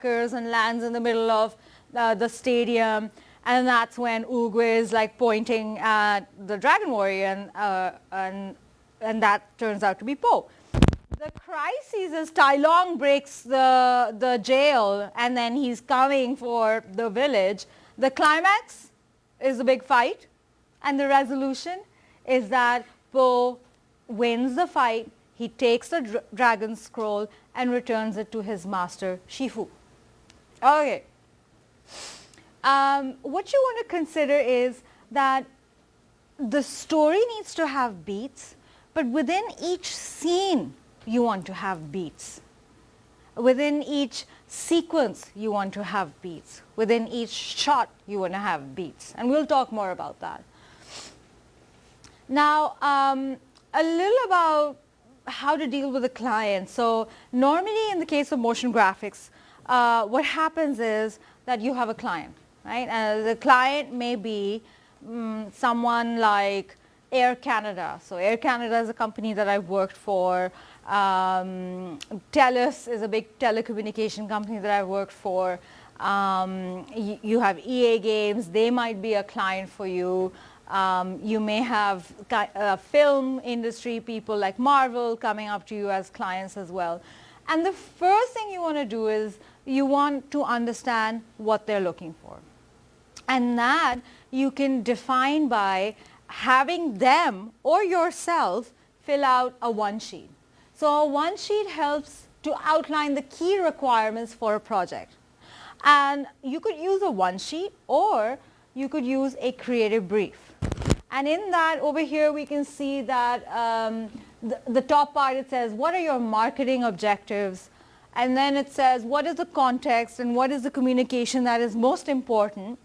and lands in the middle of the stadium, and that's when Uguay is like pointing at the Dragon Warrior, and that turns out to be Poe. The crisis is Tai Long breaks the jail, and then he's coming for the village. The climax is the big fight, and the resolution is that Poe wins the fight. He takes the dragon scroll and returns it to his master, Shifu. Okay. What you want to consider is that the story needs to have beats, but within each scene you want to have beats. Within each sequence you want to have beats. Within each shot you want to have beats. And we'll talk more about that. Now, a little about how to deal with a client. So normally in the case of motion graphics, what happens is that you have a client, right? The client may be someone like Air Canada. So Air Canada is a company that I've worked for. TELUS is a big telecommunication company that I've worked for. You have EA Games. They might be a client for you. You may have film industry people like Marvel coming up to you as clients as well. And the first thing you want to do is you want to understand what they're looking for. And that you can define by having them or yourself fill out a one sheet. So a one sheet helps to outline the key requirements for a project. And you could use a one sheet, or you could use a creative brief. And in that, over here, we can see that the top part, it says, what are your marketing objectives? And then it says, what is the context and what is the communication that is most important?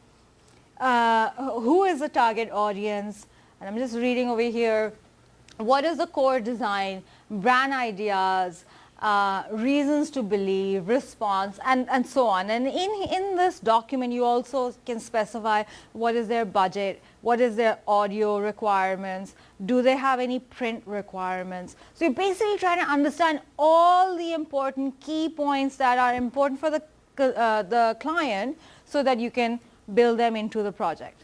Who is the target audience? And I'm just reading over here. What is the core design, brand ideas, reasons to believe, response, and so on. And in this document, you also can specify what is their budget, what is their audio requirements, do they have any print requirements. So you're basically trying to understand all the important key points that are important for the client so that you can build them into the project.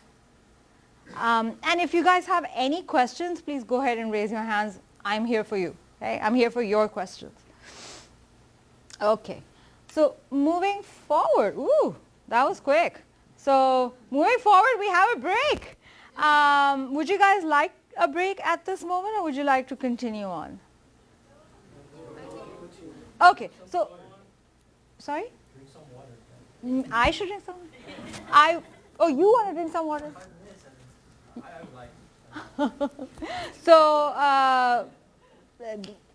And if you guys have any questions, please go ahead and raise your hands. I'm here for you. Okay? I'm here for your questions. Okay. So moving forward, ooh, that was quick. So moving forward, we have a break. Would you guys like a break at this moment, or would you like to continue on? Okay. So, sorry? Drink some water. I should drink some water? Oh, you want to drink some water? So,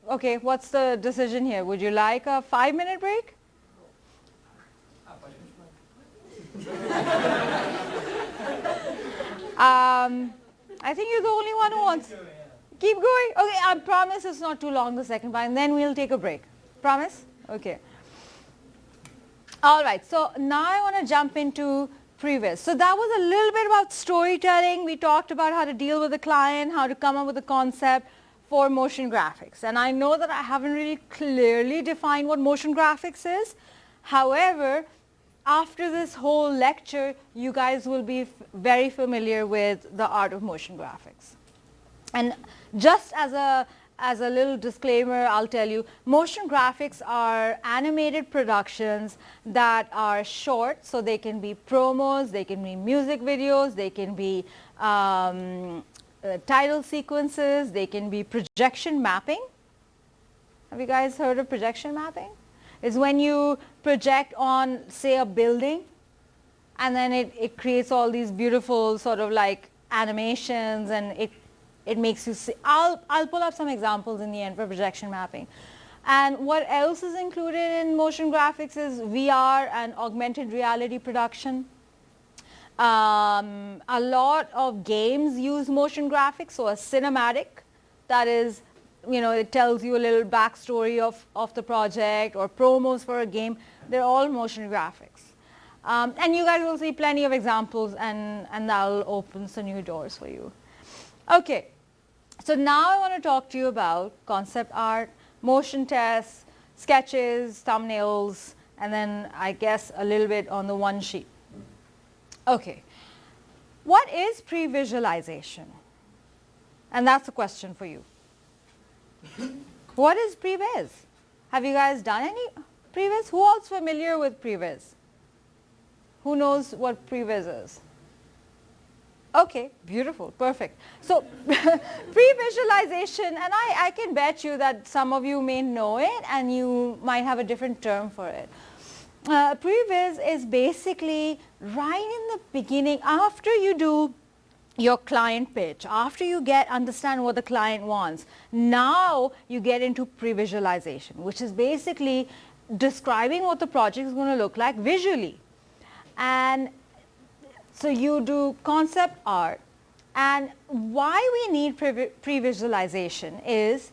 okay, what's the decision here? Would you like a 5-minute break? I think you're the only one who wants. Keep going. Okay, I promise it's not too long the second part, and then we'll take a break. Promise? Okay. All right, so now I want to jump into previous. So that was a little bit about storytelling. We talked about how to deal with the client, how to come up with a concept for motion graphics. And I know that I haven't really clearly defined what motion graphics is. However, after this whole lecture, you guys will be very familiar with the art of motion graphics. And just as a little disclaimer, I'll tell you, motion graphics are animated productions that are short, so they can be promos, they can be music videos, they can be title sequences, they can be projection mapping. Have you guys heard of projection mapping? It's when you project on, say, a building, and then it creates all these beautiful sort of like animations, and it makes you see. I'll pull up some examples in the end for projection mapping. And what else is included in motion graphics is VR and augmented reality production. A lot of games use motion graphics, so a cinematic, that is, you know, it tells you a little backstory of the project, or promos for a game. They're all motion graphics. And you guys will see plenty of examples, and that'll open some new doors for you. Okay, so now I want to talk to you about concept art, motion tests, sketches, thumbnails, and then I guess a little bit on the one sheet. Okay. What is pre-visualization? And that's a question for you. What is previs? Have you guys done any previs? Who else familiar with previs? Who knows what previs is? Okay, beautiful, perfect. So pre-visualization, and I can bet you that some of you may know it and you might have a different term for it. Previs is basically right in the beginning, after you do your client pitch, after you understand what the client wants, now you get into pre-visualization, which is basically describing what the project is going to look like visually. And so you do concept art, and why we need pre-visualization is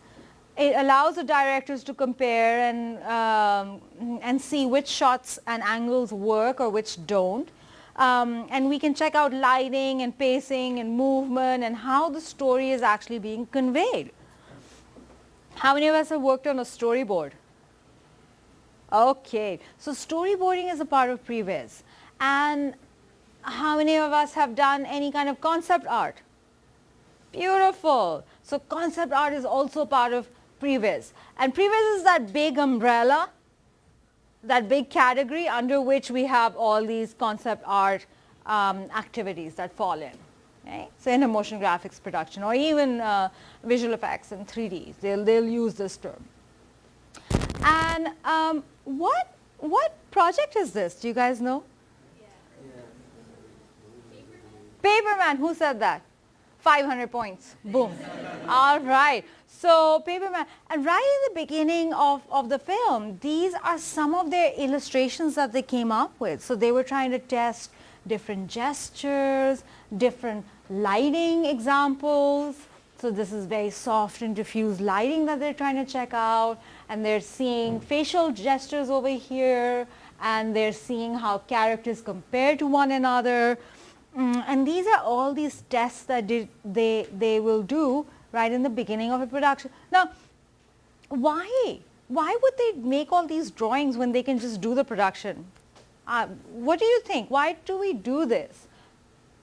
it allows the directors to compare and see which shots and angles work or which don't. And we can check out lighting and pacing and movement and how the story is actually being conveyed. How many of us have worked on a storyboard? Okay, so storyboarding is a part of previs. And how many of us have done any kind of concept art? Beautiful. So concept art is also part of previs. And previs is that big umbrella, that big category under which we have all these concept art activities that fall in. Okay? So in a motion graphics production or even visual effects in 3D, they'll use this term. And what project is this? Do you guys know? Paperman, who said that? 500 points. Boom. All right. So Paperman, and right in the beginning of the film, these are some of their illustrations that they came up with. So they were trying to test different gestures, different lighting examples. So this is very soft and diffuse lighting that they're trying to check out. And they're seeing facial gestures over here. And they're seeing how characters compare to one another. And these are all these tests that they will do right in the beginning of a production. Now, why would they make all these drawings when they can just do the production? What do you think? Why do we do this?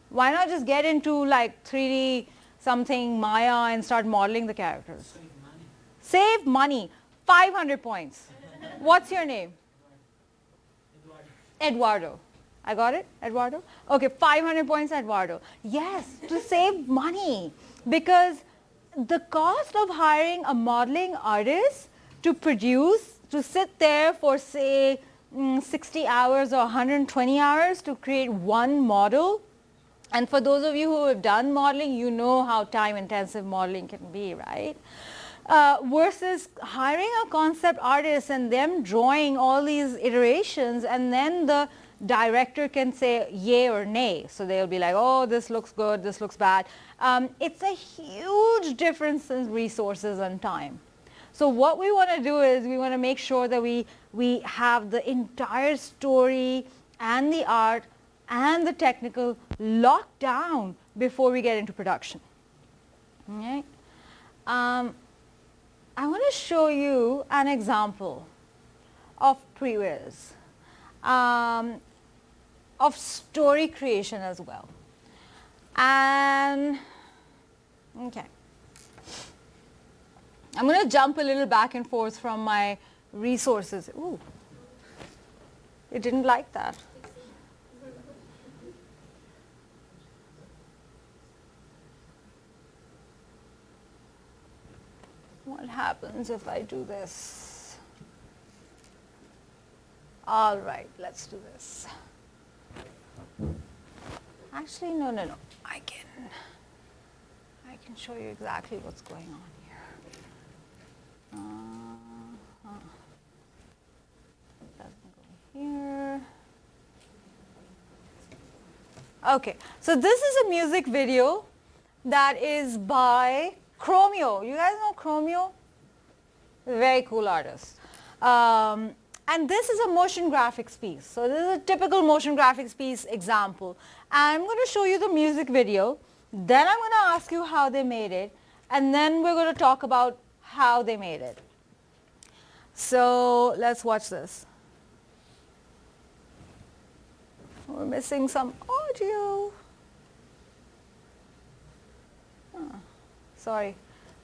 Why not just get into like 3D something Maya and start modeling the characters? Save money. Save money. 500 points. What's your name? Eduardo. I got it, Eduardo? Okay, 500 points, Eduardo. Yes, to save money, because the cost of hiring a modeling artist to produce, to sit there for say 60 hours or 120 hours to create one model, and for those of you who have done modeling, you know how time intensive modeling can be, right? Versus hiring a concept artist and them drawing all these iterations, and then the director can say yay or nay. So they'll be like, oh, this looks good, this looks bad. It's a huge difference in resources and time. So what we want to do is we want to make sure that we have the entire story and the art and the technical locked down before we get into production. Okay? I want to show you an example of previs. Of story creation as well. And, okay. I'm going to jump a little back and forth from my resources. Ooh, it didn't like that. What happens if I do this? All right, let's do this. Actually, no. I can show you exactly what's going on here. Doesn't go here. Okay, so this is a music video that is by Chromeo. You guys know Chromeo? Very cool artist. And this is a motion graphics piece. So this is a typical motion graphics piece example. I'm going to show you the music video. Then I'm going to ask you how they made it. And then we're going to talk about how they made it. So let's watch this. We're missing some audio. Sorry.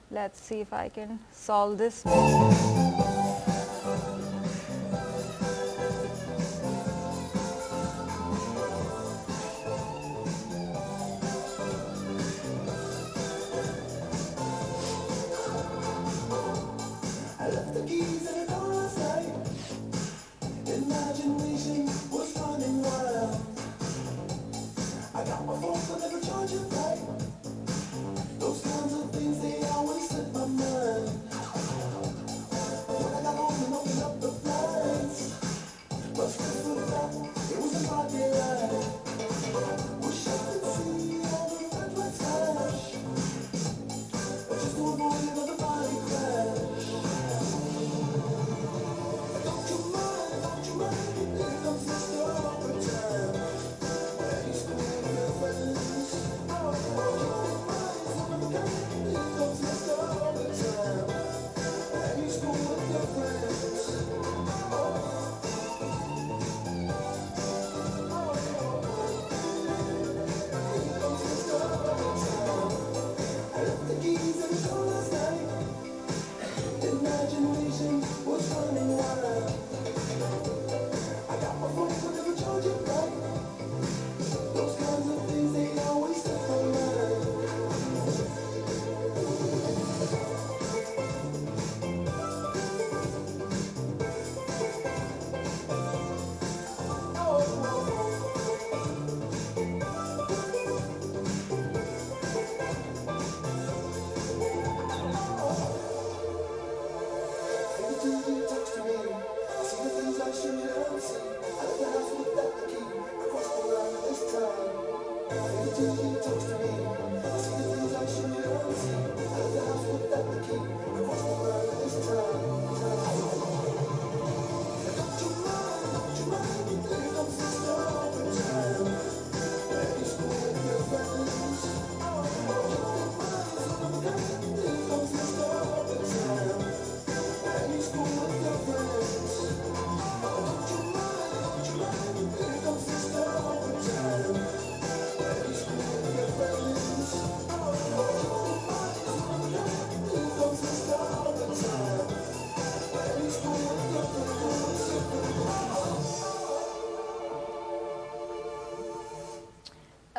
Let's see if I can solve this.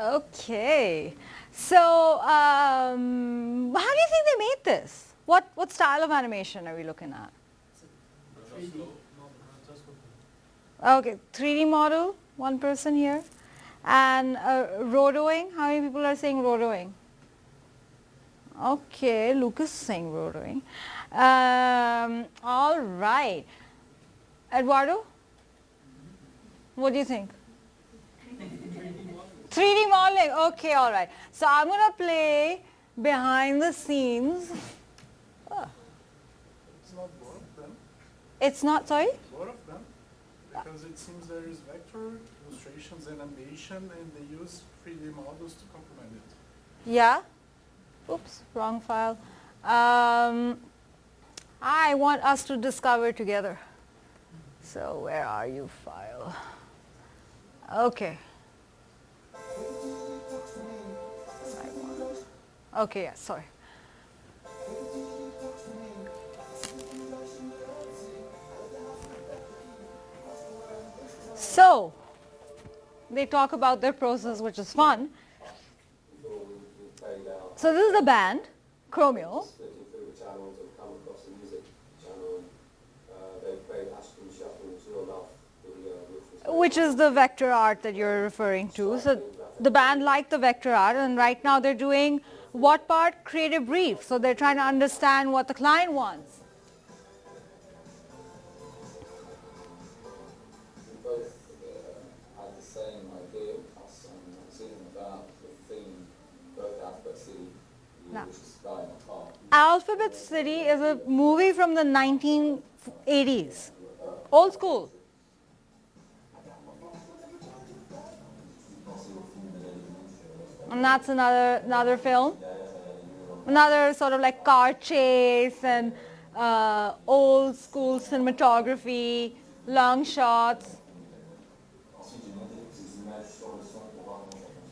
Okay, so how do you think they made this? What style of animation are we looking at? Okay, 3D model, one person here. And rotoing, how many people are saying rotoing? Okay, Lucas is saying rotoing. All right. Eduardo, what do you think? 3D modeling, okay, all right. So I'm going to play behind the scenes. Oh. It's not both of them. It's not, sorry? Both of them. Because it seems there is vector, illustrations, and animation, and they use 3D models to complement it. Yeah. Oops, wrong file. I want us to discover together. So where are you, file? Okay. Okay, yeah, sorry. So, they talk about their process, which is fun. So this is the band, Chromio. Which is the vector art that you're referring to. So the band liked the vector art, and right now they're doing what part? Creative brief. So they're trying to understand what the client wants. Both had the same idea, us seeing about the theme, both Alphabet City, which is Sky in the Park. Alphabet City is a movie from the 1980s. Old school. And that's another film. Another sort of like car chase and old school cinematography, long shots.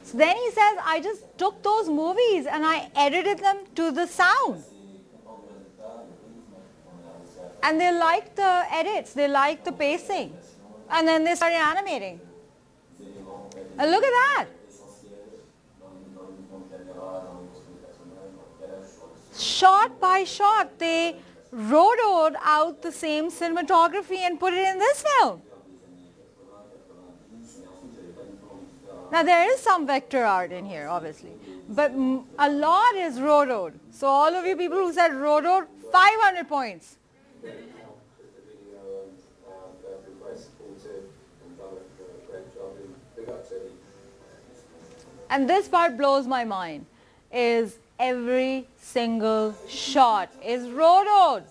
So then he says, I just took those movies and I edited them to the sound. And they liked the edits, they liked the pacing. And then they started animating. And look at that. Shot by shot, they rotoed out the same cinematography and put it in this film. Now there is some vector art in here, obviously, but a lot is rotoed. So all of you people who said rotoed, 500 points. And this part blows my mind, is every single shot is rotoed.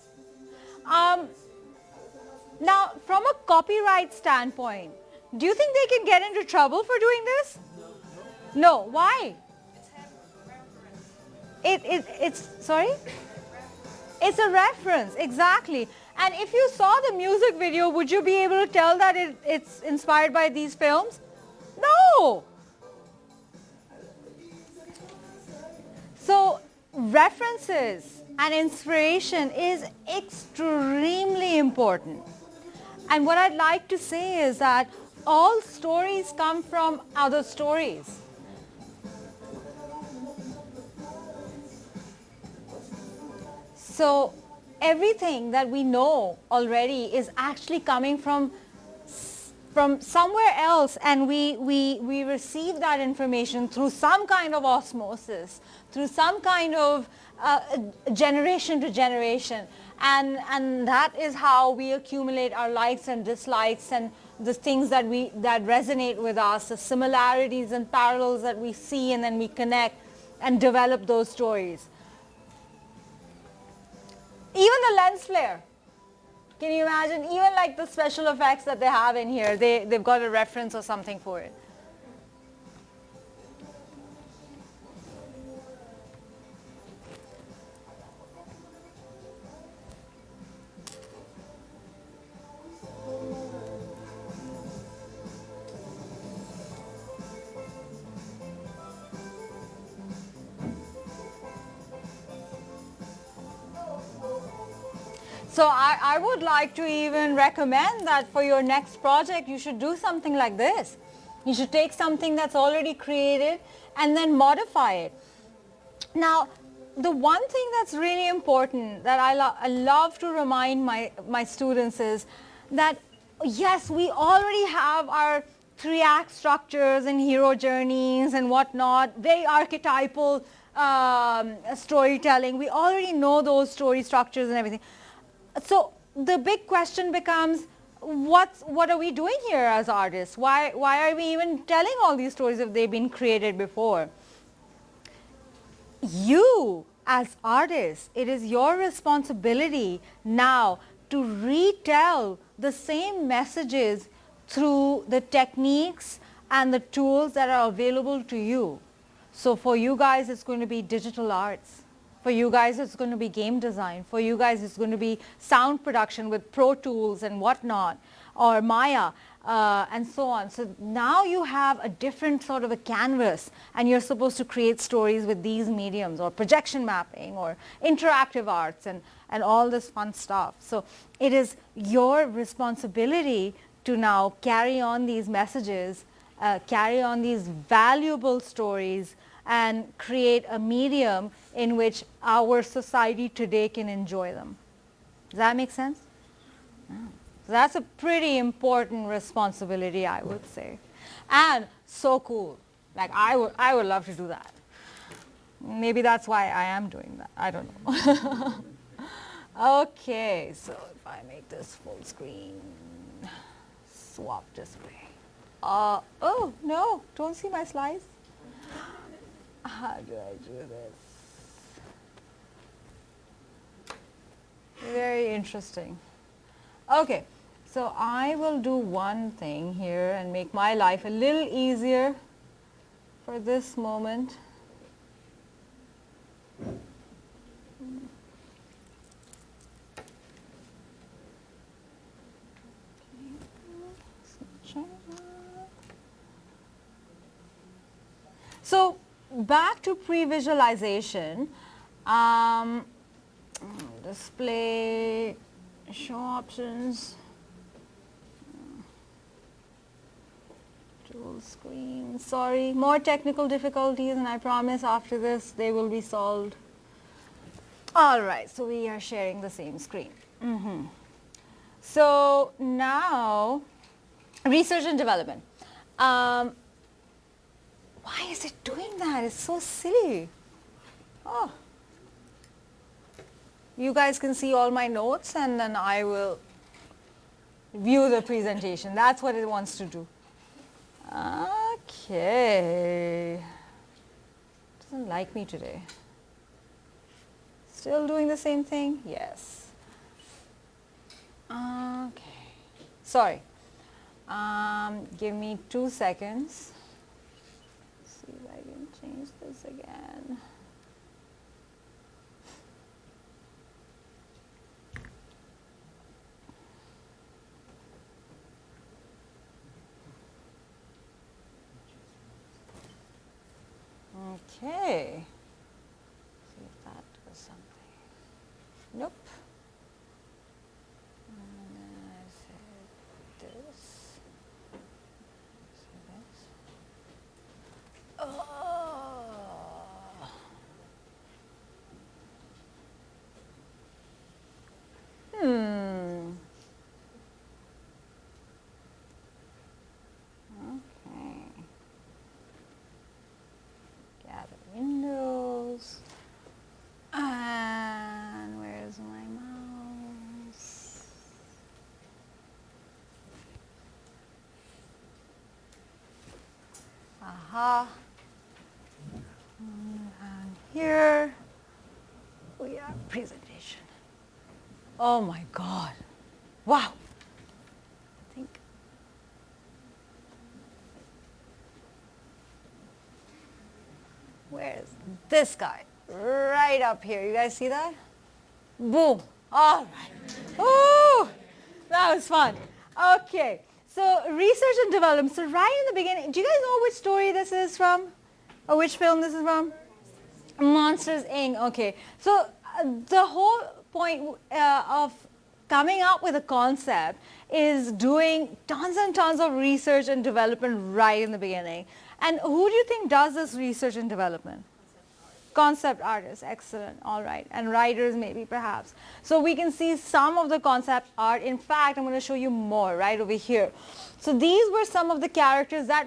Now, from a copyright standpoint, do you think they can get into trouble for doing this? No. Why? Sorry? It's a reference, exactly. And if you saw the music video, would you be able to tell that it's inspired by these films? No. So references and inspiration is extremely important. And what I'd like to say is that all stories come from other stories. So everything that we know already is actually coming from somewhere else, and we receive that information through some kind of osmosis, through some kind of generation to generation, and that is how we accumulate our likes and dislikes and the things that resonate with us, the similarities and parallels that we see, and then we connect and develop those stories. Even the lens flare. Can you imagine? Even like the special effects that they have in here, they've got a reference or something for it. So I would like to even recommend that for your next project, you should do something like this. You should take something that's already created and then modify it. Now, the one thing that's really important that I love to remind my students is that, yes, we already have our 3-act structures and hero journeys and whatnot, very archetypal storytelling. We already know those story structures and everything. So the big question becomes, what are we doing here as artists? Why are we even telling all these stories if they've been created before? You as artists, it is your responsibility now to retell the same messages through the techniques and the tools that are available to you. So for you guys, it's going to be digital arts. For you guys, it's going to be game design. For you guys, it's going to be sound production with Pro Tools and whatnot, or Maya, and so on. So now you have a different sort of a canvas, and you're supposed to create stories with these mediums, or projection mapping, or interactive arts, and all this fun stuff. So it is your responsibility to now carry on these messages, carry on these valuable stories, and create a medium in which our society today can enjoy them. Does that make sense? Yeah. So that's a pretty important responsibility, I would say. And so cool. Like I would love to do that. Maybe that's why I am doing that. I don't know. Okay, so if I make this full screen, swap display. Oh no, don't see my slides. How do I do this? Very interesting. Okay, so I will do one thing here and make my life a little easier for this moment. So back to pre-visualization, display, show options, dual screen. Sorry, more technical difficulties, and I promise after this they will be solved. All right, so we are sharing the same screen. So now, research and development. Why is it doing that? It's so silly. Oh. You guys can see all my notes and then I will view the presentation. That's what it wants to do. Okay. Doesn't like me today. Still doing the same thing? Yes. Okay. Sorry. Give me 2 seconds. See if I can change this again. Okay. See if that does something. Nope. And then I said this. See this. Oh. Okay. Gather windows. And where's my mouse? Aha. And here we have presentation. Oh my God. Wow. I think where's this guy? Right up here. You guys see that? Boom. All right. Ooh, that was fun. Okay. So research and development. So right in the beginning, do you guys know which story this is from? Or which film this is from? Monsters, Inc. Okay. So the whole point of coming up with a concept is doing tons and tons of research and development right in the beginning. And who do you think does this research and development? Concept artists, excellent, all right, and writers maybe perhaps. So we can see some of the concept art. In fact, I'm going to show you more right over here. So these were some of the characters that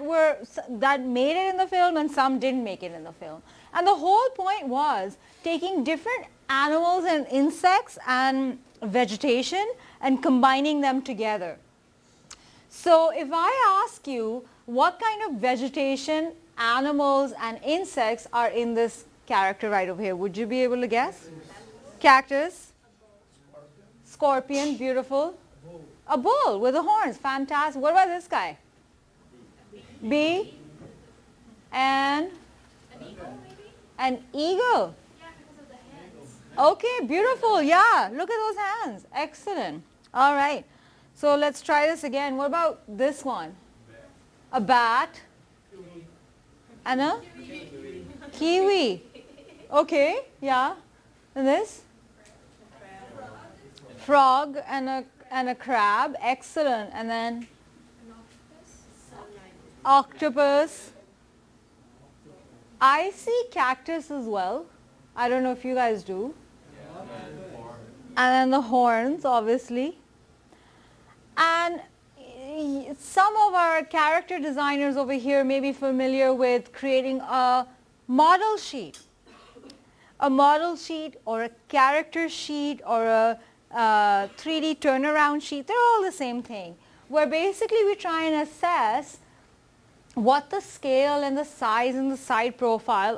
made it in the film and some didn't make it in the film. And the whole point was taking different animals and insects and vegetation and combining them together. So if I ask you what kind of vegetation, animals and insects are in this character right over here, would you be able to guess? Cactus, scorpion, beautiful. A bull with the horns, fantastic. What about this guy? Bee and an eagle. Okay, beautiful. Yeah, look at those hands. Excellent. All right. So let's try this again. What about this one? A bat and a kiwi. Okay, yeah. And this? Frog and a crab. Excellent. And then octopus. I see cactus as well. I don't know if you guys do. And then the horns, obviously. And some of our character designers over here may be familiar with creating a model sheet. A model sheet or a character sheet or a 3D turnaround sheet. They're all the same thing. Where basically we try and assess what the scale and the size and the side profile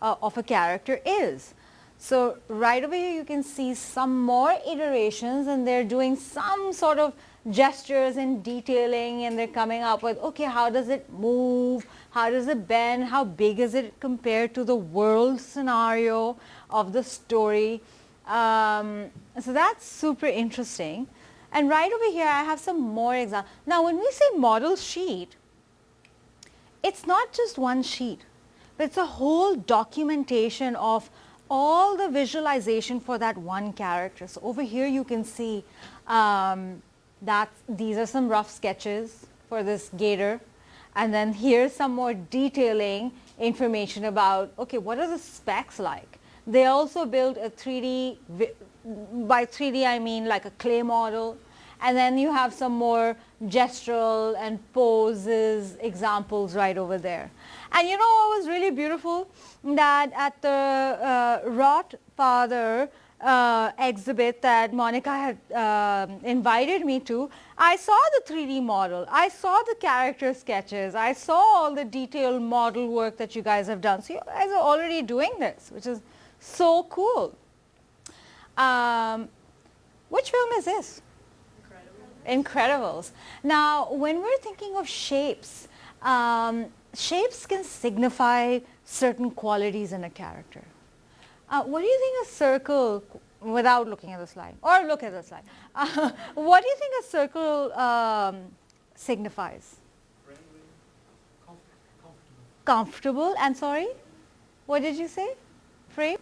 of a character is. So right over here you can see some more iterations and they're doing some sort of gestures and detailing and they're coming up with, okay, how does it move? How does it bend? How big is it compared to the world scenario of the story? So that's super interesting. And right over here I have some more examples. Now when we say model sheet, it's not just one sheet. but it's a whole documentation of all the visualization for that one character. So over here you can see that these are some rough sketches for this gator, and then here's some more detailing information about, okay, what are the specs like? They also built a 3D, by 3D I mean like a clay model, and then you have some more gestural and poses examples right over there. And you know what was really beautiful? That at the Rotfather exhibit that Monica had invited me to, I saw the 3D model, I saw the character sketches, I saw all the detailed model work that you guys have done. So you guys are already doing this, which is so cool. Which film is this? Incredibles. Now, when we're thinking of shapes, shapes can signify certain qualities in a character. What do you think a circle, without looking at the slide, or look at the slide, what do you think a circle signifies? Friendly, comfortable. Comfortable, and sorry? What did you say? Frame?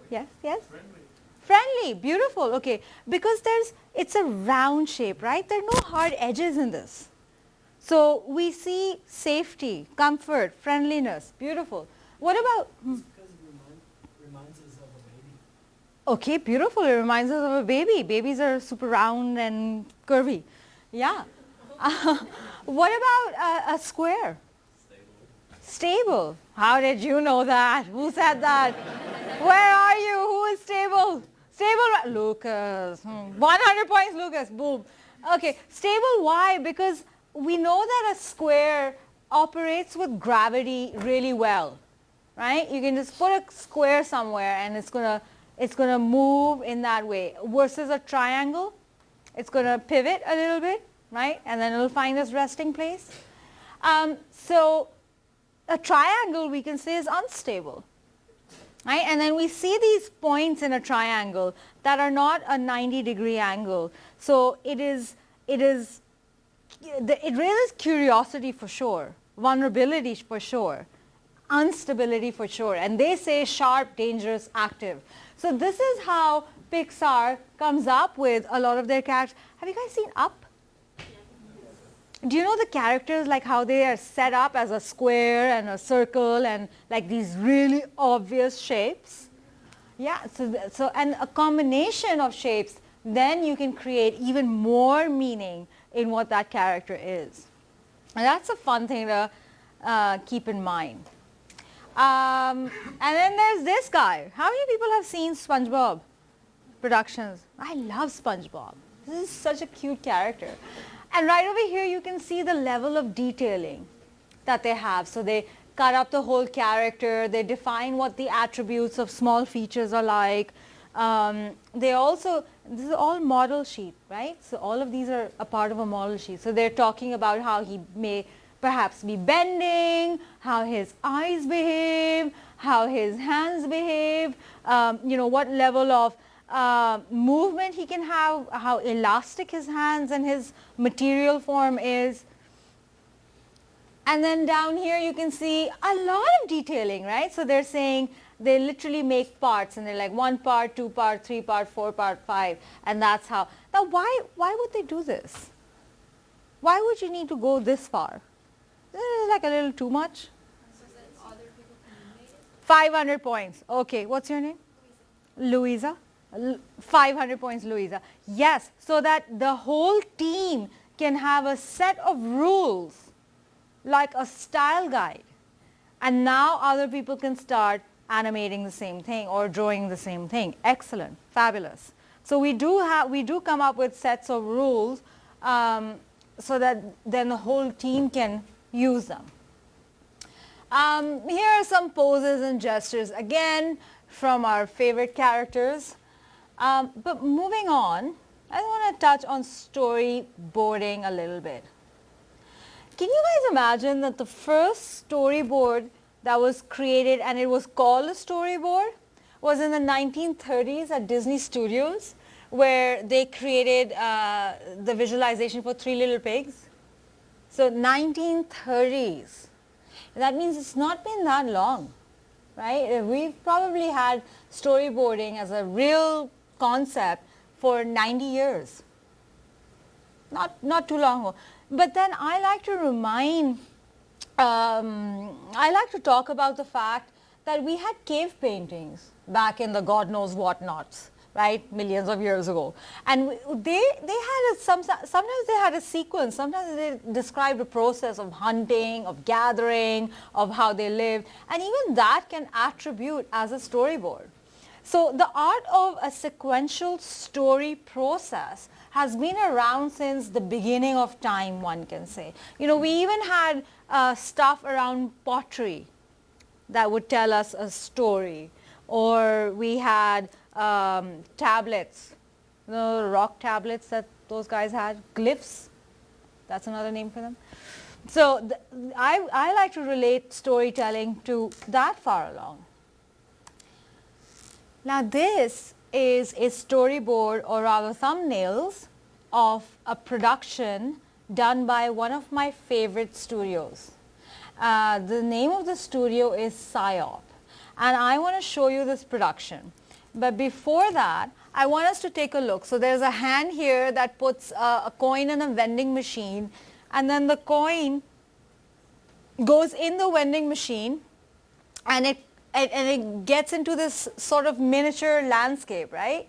Yes, yes? Friendly. Friendly, beautiful, okay. Because it's a round shape, right? There are no hard edges in this. So we see safety, comfort, friendliness, beautiful. What about? Because it reminds us of a baby. Okay, beautiful. It reminds us of a baby. Babies are super round and curvy. Yeah. What about a square? Stable. How did you know that? Who said that? Where are you? Who is stable? Stable, Lucas. 100 points, Lucas. Boom. Okay, stable, why? Because we know that a square operates with gravity really well, right? You can just put a square somewhere and it's gonna move in that way. Versus a triangle, it's gonna pivot a little bit, right? And then it'll find its resting place. So a triangle we can say is unstable. Right? And then we see these points in a triangle that are not a 90-degree angle. So it raises curiosity for sure, vulnerability for sure, instability for sure. And they say sharp, dangerous, active. So this is how Pixar comes up with a lot of their characters. Have you guys seen Up? Do you know the characters, like how they are set up as a square and a circle and like these really obvious shapes? Yeah, so and a combination of shapes, then you can create even more meaning in what that character is. And that's a fun thing to keep in mind. And then there's this guy. How many people have seen SpongeBob productions? I love SpongeBob. This is such a cute character. And right over here you can see the level of detailing that they have. So they cut up the whole character, they define what the attributes of small features are like. They also, this is all model sheet, right? So all of these are a part of a model sheet. So they're talking about how he may perhaps be bending, how his eyes behave, how his hands behave, what level of movement he can have, how elastic his hands and his material form is. And then down here you can see a lot of detailing, right? So they're saying they literally make parts and they're like 1 part, 2 part, 3 part, 4 part, 5, and that's how. Now why would they do this? Why would you need to go this far? This is like a little too much. So that other people can make it. 500 points. Okay, what's your name? Louisa. 500 points, Louisa. Yes, so that the whole team can have a set of rules, like a style guide. And now other people can start animating the same thing or drawing the same thing. Excellent, fabulous. So we do come up with sets of rules so that then the whole team can use them. Here are some poses and gestures, again, from our favorite characters. But moving on, I want to touch on storyboarding a little bit. Can you guys imagine that the first storyboard that was created, and it was called a storyboard, was in the 1930s at Disney Studios, where they created the visualization for Three Little Pigs? So 1930s. That means it's not been that long. right? We've probably had storyboarding as a real concept for 90 years. Not too long ago. But then I like to I like to talk about the fact that we had cave paintings back in the God knows what nots, right, millions of years ago. And they had sometimes they had a sequence, sometimes they described a process of hunting, of gathering, of how they lived, and even that can attribute as a storyboard. So the art of a sequential story process has been around since the beginning of time, one can say. You know, we even had stuff around pottery that would tell us a story, or we had tablets, the rock tablets that those guys had, glyphs, that's another name for them. So I like to relate storytelling to that far along. Now this is a storyboard, or rather thumbnails, of a production done by one of my favorite studios. The name of the studio is Psyop, and I want to show you this production. But before that, I want us to take a look. So there's a hand here that puts a coin in a vending machine, and then the coin goes in the vending machine, and it gets into this sort of miniature landscape, right?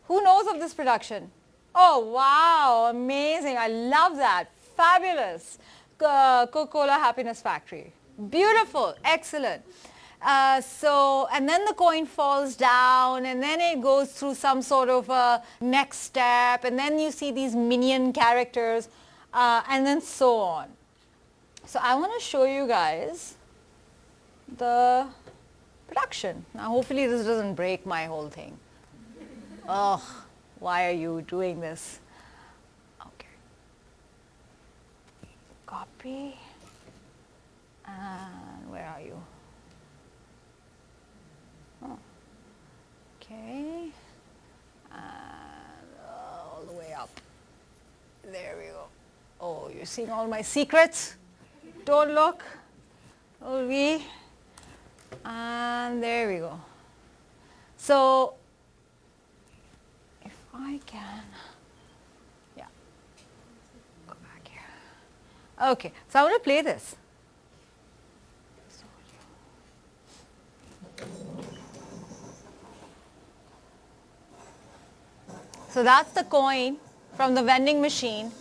Who knows of this production? Oh, wow, amazing. I love that. Fabulous. Coca-Cola Happiness Factory. Beautiful, excellent. And then the coin falls down, and then it goes through some sort of a next step, and then you see these minion characters, and then so on. So I want to show you guys the production. Now hopefully this doesn't break my whole thing. Ugh, why are you doing this? Okay. Copy. And where are you? Oh. Okay. And all the way up. There we go. Oh, you're seeing all my secrets? Don't look. Oh, and there we go. So if I can, yeah, go back here. Okay, so I'm going to play this. So that's the coin from the vending machine,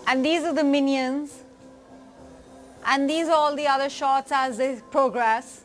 and these are the minions, and these are all the other shots as they progress.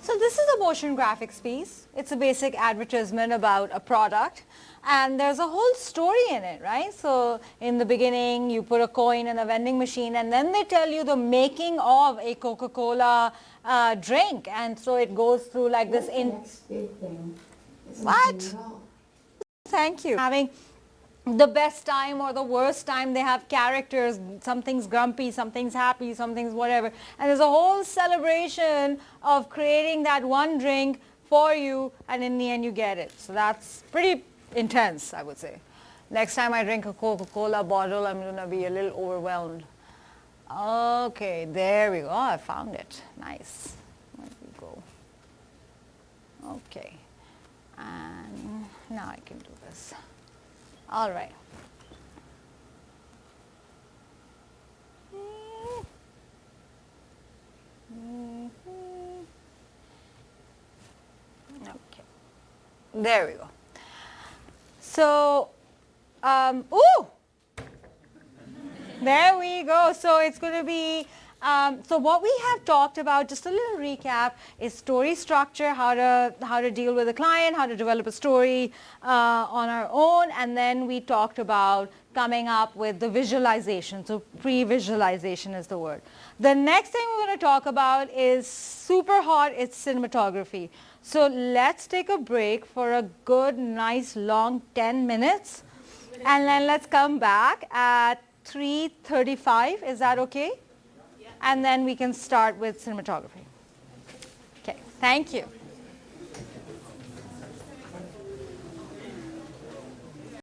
So this is a motion graphics piece. It's a basic advertisement about a product, and there's a whole story in it, right? So in the beginning, you put a coin in a vending machine, and then they tell you the making of a Coca-Cola drink, and so it goes through like this. Next big thing. What? Thank you. Having the best time or the worst time, they have characters, something's grumpy, something's happy, something's whatever, and there's a whole celebration of creating that one drink for you, and in the end you get it. So that's pretty intense, I would say. Next time I drink a Coca-Cola bottle, I'm going to be a little overwhelmed. Okay, there we go. Oh, I found it. Nice. Where did we go? Okay. And now I can do this. All right. Okay. There we go. So, ooh! There we go. So it's going to be, so what we have talked about, just a little recap, is story structure, how to deal with a client, how to develop a story on our own, and then we talked about coming up with the visualization. So pre-visualization is the word. The next thing we're going to talk about is super hot, it's cinematography. So let's take a break for a good, nice, long 10 minutes, and then let's come back at 3:35. Is that okay? Yeah. And then we can start with cinematography. Okay, thank you.